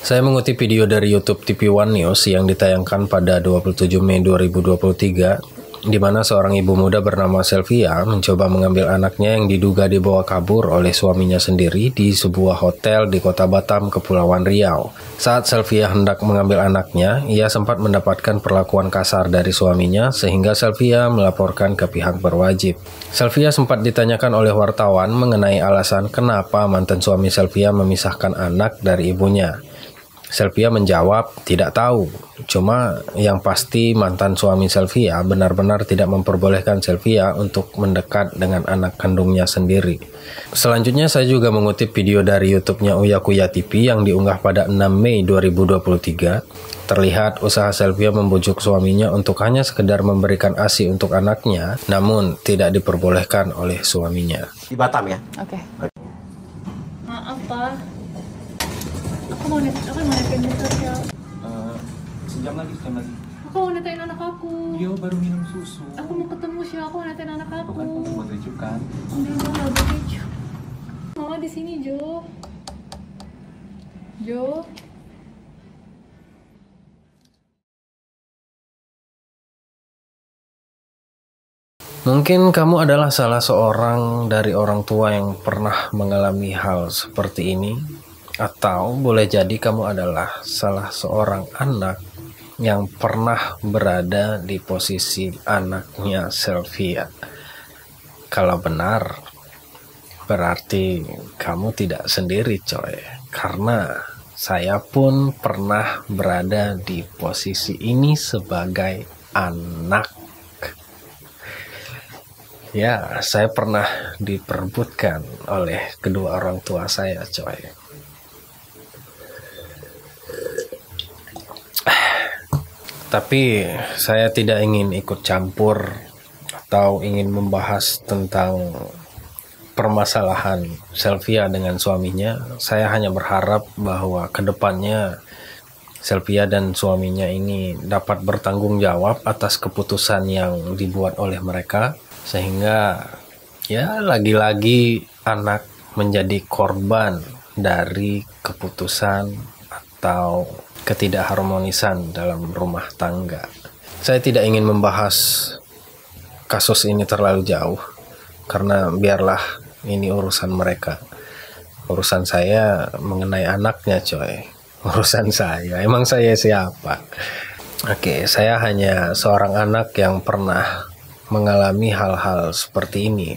Saya mengutip video dari YouTube TV One News yang ditayangkan pada 27 Mei 2023, di mana seorang ibu muda bernama Selvia mencoba mengambil anaknya yang diduga dibawa kabur oleh suaminya sendiri di sebuah hotel di Kota Batam, Kepulauan Riau. Saat Selvia hendak mengambil anaknya, ia sempat mendapatkan perlakuan kasar dari suaminya sehingga Selvia melaporkan ke pihak berwajib. Selvia sempat ditanyakan oleh wartawan mengenai alasan kenapa mantan suami Selvia memisahkan anak dari ibunya. Selvia menjawab tidak tahu, cuma yang pasti mantan suami Selvia benar-benar tidak memperbolehkan Selvia untuk mendekat dengan anak kandungnya sendiri. Selanjutnya saya juga mengutip video dari YouTube-nya Uyakuya TV yang diunggah pada 6 Mei 2023. Terlihat usaha Selvia membujuk suaminya untuk hanya sekedar memberikan ASI untuk anaknya, namun tidak diperbolehkan oleh suaminya. Di Batam ya? Oke. Maaf Pak. Aku mau netain sosial. Sejam lagi. Aku mau netain anak aku. Dia baru minum susu. Aku mau ketemu sih, aku mau netain anak aku. Bukan kamu buat keju kan? Enggak buat keju. Mama di sini, Jo. Mungkin kamu adalah salah seorang dari orang tua yang pernah mengalami hal seperti ini. Atau boleh jadi kamu adalah salah seorang anak yang pernah berada di posisi anaknya Selvia. Kalau benar, berarti kamu tidak sendiri coy. Karena saya pun pernah berada di posisi ini sebagai anak. Ya, saya pernah diperebutkan oleh kedua orang tua saya coy. Tapi saya tidak ingin ikut campur atau ingin membahas tentang permasalahan Selvia dengan suaminya. Saya hanya berharap bahwa kedepannya Selvia dan suaminya ini dapat bertanggung jawab atas keputusan yang dibuat oleh mereka. Sehingga ya lagi-lagi anak menjadi korban dari keputusan atau ketidakharmonisan dalam rumah tangga. Saya tidak ingin membahas kasus ini terlalu jauh karena biarlah ini urusan mereka. Urusan saya mengenai anaknya coy. Urusan saya, emang saya siapa? Oke, saya hanya seorang anak yang pernah mengalami hal-hal seperti ini.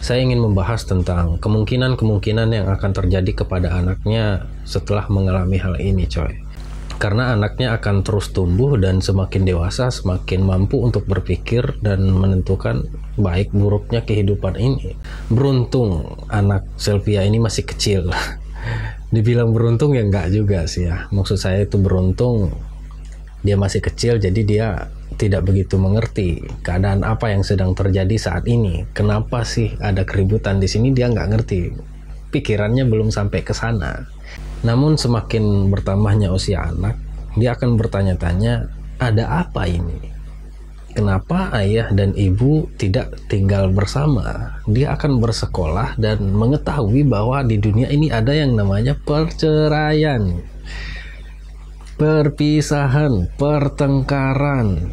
Saya ingin membahas tentang kemungkinan-kemungkinan yang akan terjadi kepada anaknya setelah mengalami hal ini coy. Karena anaknya akan terus tumbuh dan semakin dewasa semakin mampu untuk berpikir dan menentukan baik buruknya kehidupan ini. Beruntung anak Selvia ini masih kecil. Dibilang beruntung ya enggak juga sih ya. Maksud saya itu beruntung dia masih kecil jadi dia tidak begitu mengerti keadaan apa yang sedang terjadi saat ini. Kenapa sih ada keributan di sini, dia nggak ngerti. Pikirannya belum sampai ke sana. Namun semakin bertambahnya usia anak, dia akan bertanya-tanya, ada apa ini? Kenapa ayah dan ibu tidak tinggal bersama? Dia akan bersekolah dan mengetahui bahwa di dunia ini ada yang namanya perceraian, perpisahan, pertengkaran,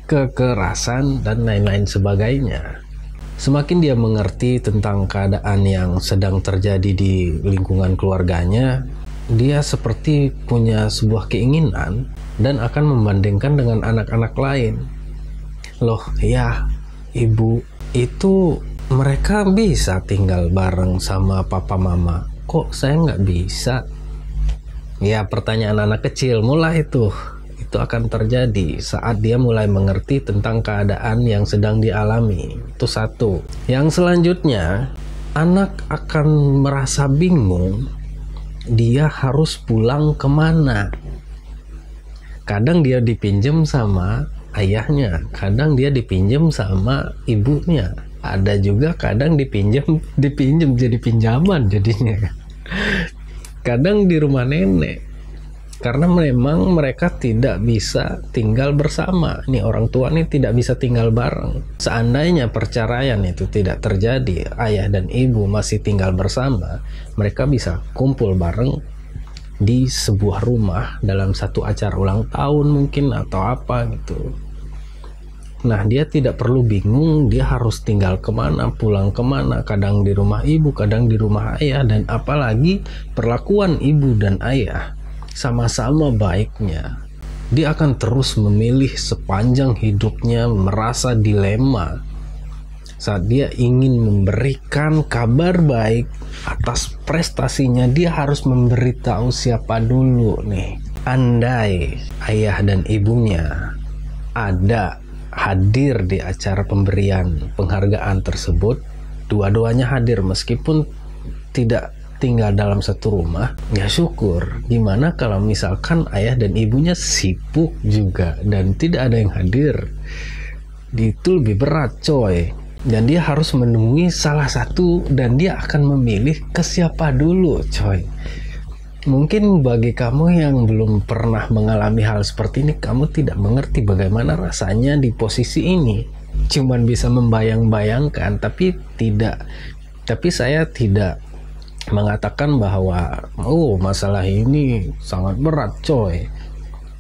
kekerasan, dan lain-lain sebagainya. Semakin dia mengerti tentang keadaan yang sedang terjadi di lingkungan keluarganya, dia seperti punya sebuah keinginan dan akan membandingkan dengan anak-anak lain. Loh ya, ibu itu mereka bisa tinggal bareng sama papa mama, kok saya nggak bisa? Ya, pertanyaan anak kecil mulai itu akan terjadi saat dia mulai mengerti tentang keadaan yang sedang dialami. Itu satu. Yang selanjutnya, anak akan merasa bingung dia harus pulang kemana. Kadang dia dipinjam sama ayahnya, kadang dia dipinjam sama ibunya, ada juga kadang dipinjam jadi pinjaman jadinya. Kadang di rumah nenek. Karena memang mereka tidak bisa tinggal bersama. Nih orang tua nih tidak bisa tinggal bareng. Seandainya perceraian itu tidak terjadi, ayah dan ibu masih tinggal bersama, mereka bisa kumpul bareng di sebuah rumah dalam satu acara ulang tahun mungkin atau apa gitu. Nah, dia tidak perlu bingung dia harus tinggal kemana, pulang kemana, kadang di rumah ibu, kadang di rumah ayah, dan apalagi perlakuan ibu dan ayah sama-sama baiknya. Dia akan terus memilih sepanjang hidupnya, merasa dilema saat dia ingin memberikan kabar baik atas prestasinya. Dia harus memberitahu siapa dulu nih. Andai ayah dan ibunya ada hadir di acara pemberian penghargaan tersebut, dua-duanya hadir meskipun tidak tinggal dalam satu rumah, ya syukur. Gimana kalau misalkan ayah dan ibunya sibuk juga dan tidak ada yang hadir? Itu lebih berat coy. Dan dia harus menemui salah satu dan dia akan memilih ke siapa dulu coy. Mungkin bagi kamu yang belum pernah mengalami hal seperti ini, kamu tidak mengerti bagaimana rasanya di posisi ini. Cuman bisa membayang-bayangkan, tapi saya tidak mengatakan bahwa masalah ini sangat berat coy.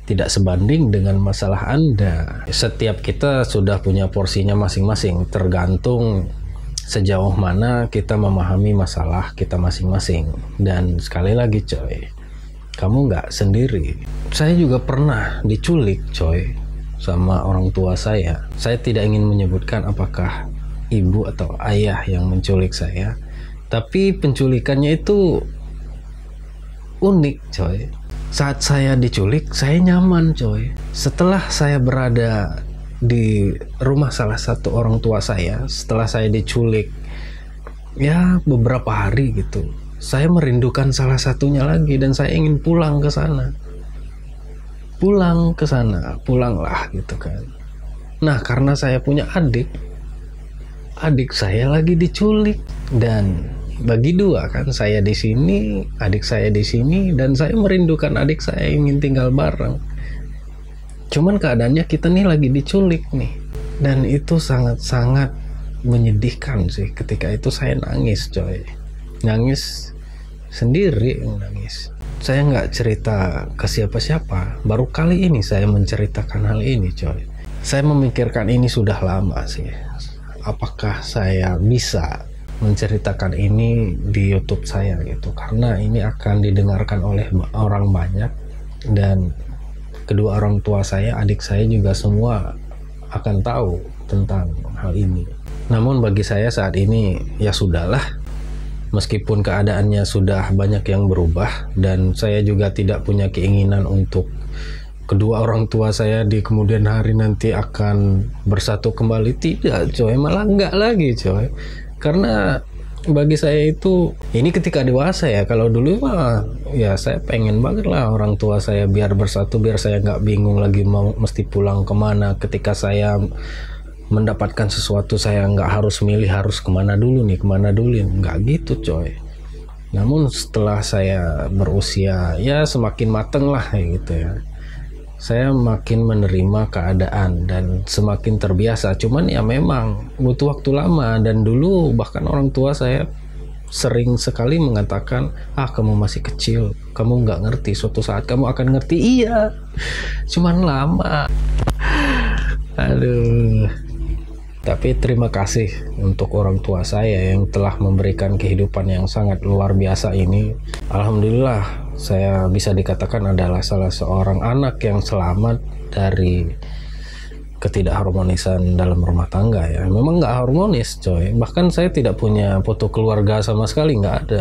Tidak sebanding dengan masalah Anda. Setiap kita sudah punya porsinya masing-masing, tergantung sejauh mana kita memahami masalah kita masing-masing. Dan sekali lagi coy, kamu nggak sendiri. Saya juga pernah diculik coy sama orang tua saya. Saya tidak ingin menyebutkan apakah ibu atau ayah yang menculik saya, tapi penculikannya itu unik coy. Saat saya diculik, saya nyaman coy. Setelah saya berada di rumah salah satu orang tua saya, setelah saya diculik ya beberapa hari gitu, saya merindukan salah satunya lagi dan saya ingin pulang ke sana. Pulanglah gitu kan. Nah, karena saya punya adik saya lagi diculik, dan bagi dua kan, saya di sini, adik saya di sini, dan saya merindukan adik saya, ingin tinggal bareng. Cuman keadaannya kita nih lagi diculik nih, dan itu sangat-sangat menyedihkan sih. Ketika itu saya nangis coy, nangis sendiri, nangis. Saya nggak cerita ke siapa-siapa, baru kali ini saya menceritakan hal ini coy. Saya memikirkan ini sudah lama sih, apakah saya bisa menceritakan ini di YouTube saya gitu, karena ini akan didengarkan oleh orang banyak, dan kedua orang tua saya, adik saya juga semua akan tahu tentang hal ini. Namun bagi saya saat ini ya sudahlah, meskipun keadaannya sudah banyak yang berubah, dan saya juga tidak punya keinginan untuk kedua orang tua saya di kemudian hari nanti akan bersatu kembali. Tidak coy, malah enggak lagi coy. Karena bagi saya itu, ini ketika dewasa ya. Kalau dulu mah ya saya pengen banget lah orang tua saya biar bersatu, biar saya nggak bingung lagi mau mesti pulang kemana. Ketika saya mendapatkan sesuatu, saya nggak harus milih harus kemana dulu, nggak gitu coy. Namun setelah saya berusia ya semakin mateng lah gitu ya, saya makin menerima keadaan dan semakin terbiasa. Cuman ya memang butuh waktu lama, dan dulu bahkan orang tua saya sering sekali mengatakan, kamu masih kecil, kamu nggak ngerti, suatu saat kamu akan ngerti. Iya, cuman lama. Aduh. Tapi terima kasih untuk orang tua saya yang telah memberikan kehidupan yang sangat luar biasa ini. Alhamdulillah, saya bisa dikatakan adalah salah seorang anak yang selamat dari ketidakharmonisan dalam rumah tangga ya. Memang nggak harmonis coy. Bahkan saya tidak punya foto keluarga sama sekali, nggak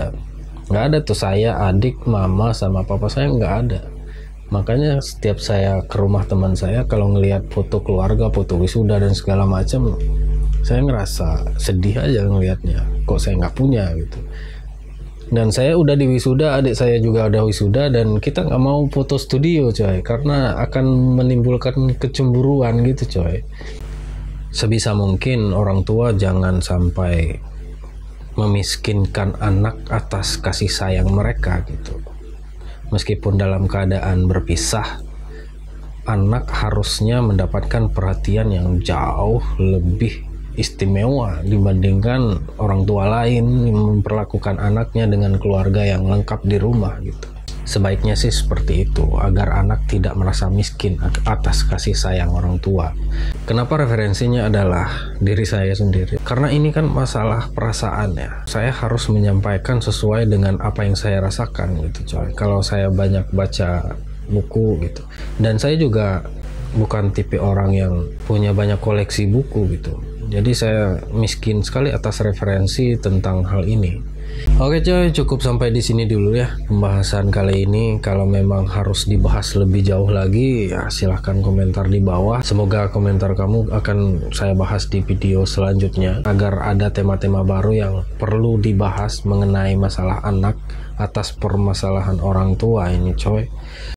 ada tuh saya, adik, mama, sama papa saya nggak ada. Makanya setiap saya ke rumah teman saya, kalau ngelihat foto keluarga, foto wisuda dan segala macam, saya ngerasa sedih aja ngelihatnya. Kok saya nggak punya gitu. Dan saya udah di wisuda, adik saya juga udah wisuda, dan kita nggak mau foto studio coy, karena akan menimbulkan kecemburuan gitu coy. Sebisa mungkin orang tua jangan sampai memiskinkan anak atas kasih sayang mereka gitu. Meskipun dalam keadaan berpisah, anak harusnya mendapatkan perhatian yang jauh lebih istimewa dibandingkan orang tua lain yang memperlakukan anaknya dengan keluarga yang lengkap di rumah gitu. Sebaiknya sih seperti itu, agar anak tidak merasa miskin atas kasih sayang orang tua. Kenapa referensinya adalah diri saya sendiri? Karena ini kan masalah perasaan ya. Saya harus menyampaikan sesuai dengan apa yang saya rasakan gitu coy. Kalau saya banyak baca buku gitu. Dan saya juga bukan tipe orang yang punya banyak koleksi buku gitu. Jadi saya miskin sekali atas referensi tentang hal ini. Oke coy, cukup sampai di sini dulu ya pembahasan kali ini. Kalau memang harus dibahas lebih jauh lagi, ya silahkan komentar di bawah. Semoga komentar kamu akan saya bahas di video selanjutnya, agar ada tema-tema baru yang perlu dibahas mengenai masalah anak atas permasalahan orang tua ini coy.